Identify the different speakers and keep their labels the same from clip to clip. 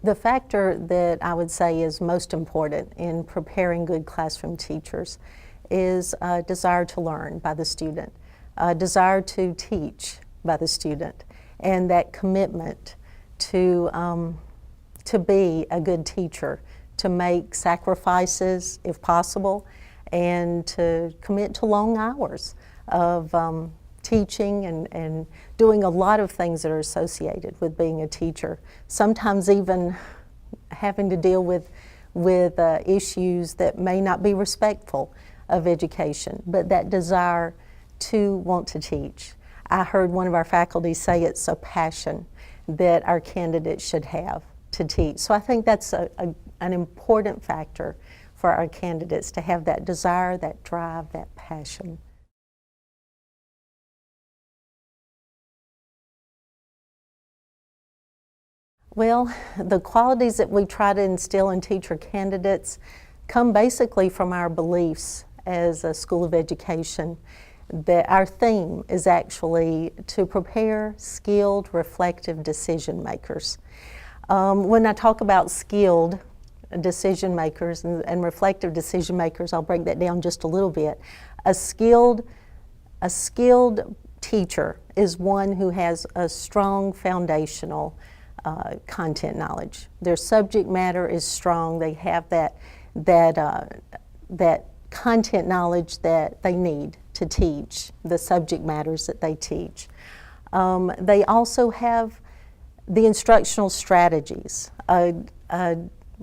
Speaker 1: The factor that I would say is most important in preparing good classroom teachers is a desire to learn by the student, a desire to teach by the student, and that commitment to be a good teacher, to make sacrifices if possible, and to commit to long hours of teaching and doing a lot of things that are associated with being a teacher. Sometimes even having to deal with issues that may not be respectful of education, but that desire to want to teach. I heard one of our faculty say it's a passion that our candidates should have to teach. So I think that's an important factor for our candidates, to have that desire, that drive, that passion. Well, the qualities that we try to instill in teacher candidates come basically from our beliefs as a school of education. That our theme is actually to prepare skilled, reflective decision makers. When I talk about skilled decision makers and reflective decision makers, I'll break that down just a little bit. A skilled teacher is one who has a strong foundational content knowledge. Their subject matter is strong. They have that content knowledge that they need to teach the subject matters that they teach. They also have the instructional strategies,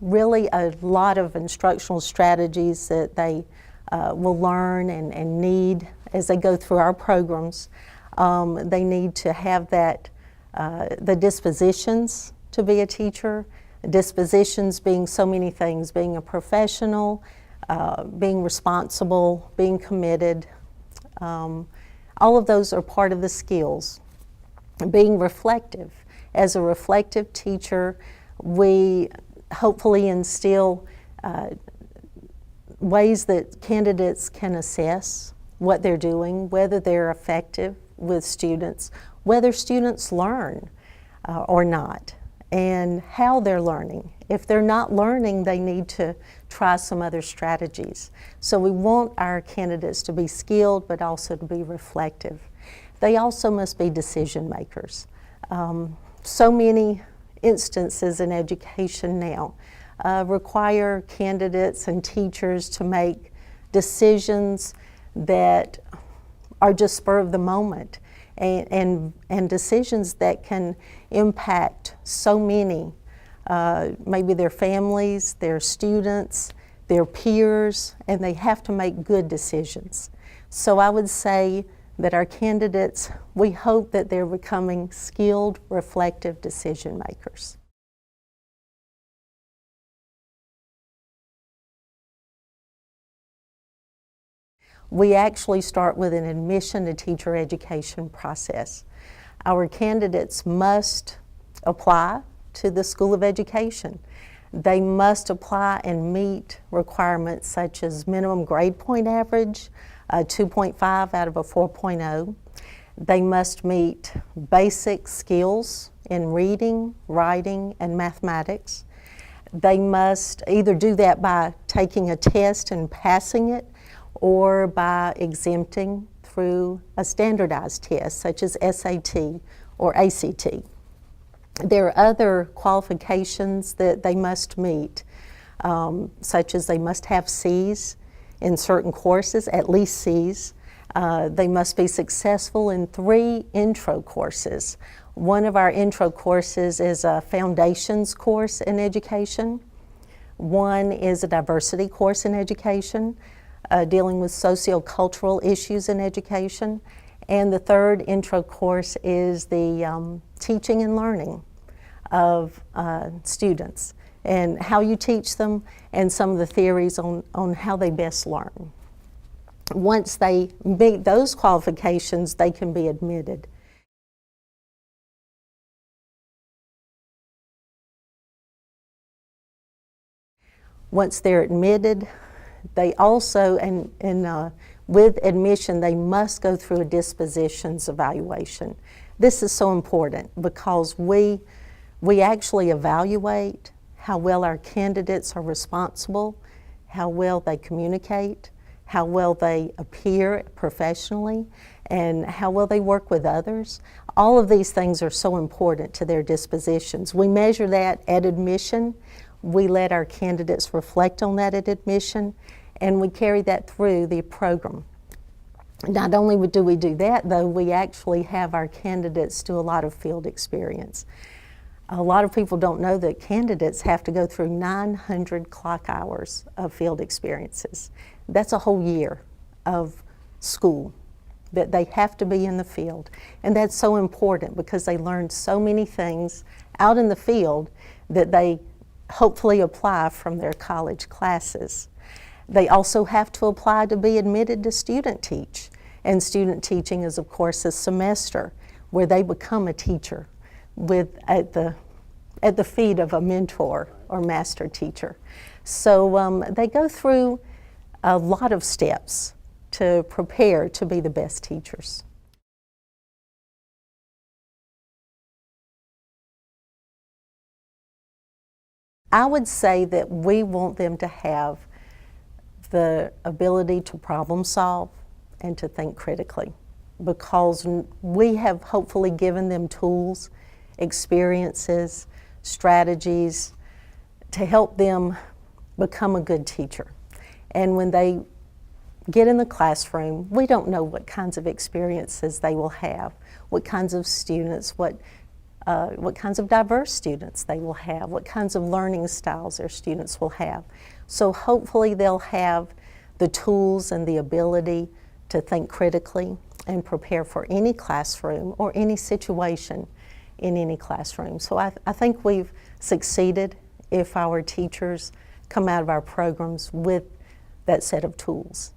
Speaker 1: really a lot of instructional strategies that they will learn and need as they go through our programs. They need to have that the dispositions to be a teacher, dispositions being so many things, being a professional, being responsible, being committed. All of those are part of the skills. Being reflective. As a reflective teacher, we hopefully instill ways that candidates can assess what they're doing, whether they're effective with students, whether students learn or not, and how they're learning. If they're not learning, they need to try some other strategies. So we want our candidates to be skilled, but also to be reflective. They also must be decision makers. So many instances in education now require candidates and teachers to make decisions that are just spur of the moment, and decisions that can impact so many, maybe their families, their students, their peers, and they have to make good decisions. So I would say that our candidates, we hope that they're becoming skilled, reflective decision makers. We actually start with an admission to teacher education process. Our candidates must apply to the School of Education. They must apply and meet requirements such as minimum grade point average, 2.5 out of a 4.0. They must meet basic skills in reading, writing, and mathematics. They must either do that by taking a test and passing it, or by exempting through a standardized test such as SAT or ACT. There are other qualifications that they must meet, such as they must have C's in certain courses, at least C's. They must be successful in 3 intro courses. One of our intro courses is a foundations course in education. One is a diversity course in education, dealing with socio-cultural issues in education. And the 3rd intro course is the teaching and learning of students and how you teach them and some of the theories on how they best learn. Once they meet those qualifications, they can be admitted. Once they're admitted, they also, with admission, they must go through a dispositions evaluation. This is so important because we We actually evaluate how well our candidates are responsible, how well they communicate, how well they appear professionally, and how well they work with others. All of these things are so important to their dispositions. We measure that at admission. We let our candidates reflect on that at admission, and we carry that through the program. Not only do we do that, though, we actually have our candidates do a lot of field experience. A lot of people don't know that candidates have to go through 900 clock hours of field experiences. That's a whole year of school that they have to be in the field. And that's so important because they learn so many things out in the field that they hopefully apply from their college classes. They also have to apply to be admitted to student teach. And student teaching is, of course, a semester where they become a teacher at the feet of a mentor or master teacher. So they go through a lot of steps to prepare to be the best teachers. I would say that we want them to have the ability to problem solve and to think critically, because we have hopefully given them tools, experiences, strategies to help them become a good teacher. And when they get in the classroom, we don't know what kinds of experiences they will have, what kinds of students, what kinds of diverse students they will have, what kinds of learning styles their students will have. So hopefully they'll have the tools and the ability to think critically and prepare for any classroom or any situation in any classroom. So I think we've succeeded if our teachers come out of our programs with that set of tools.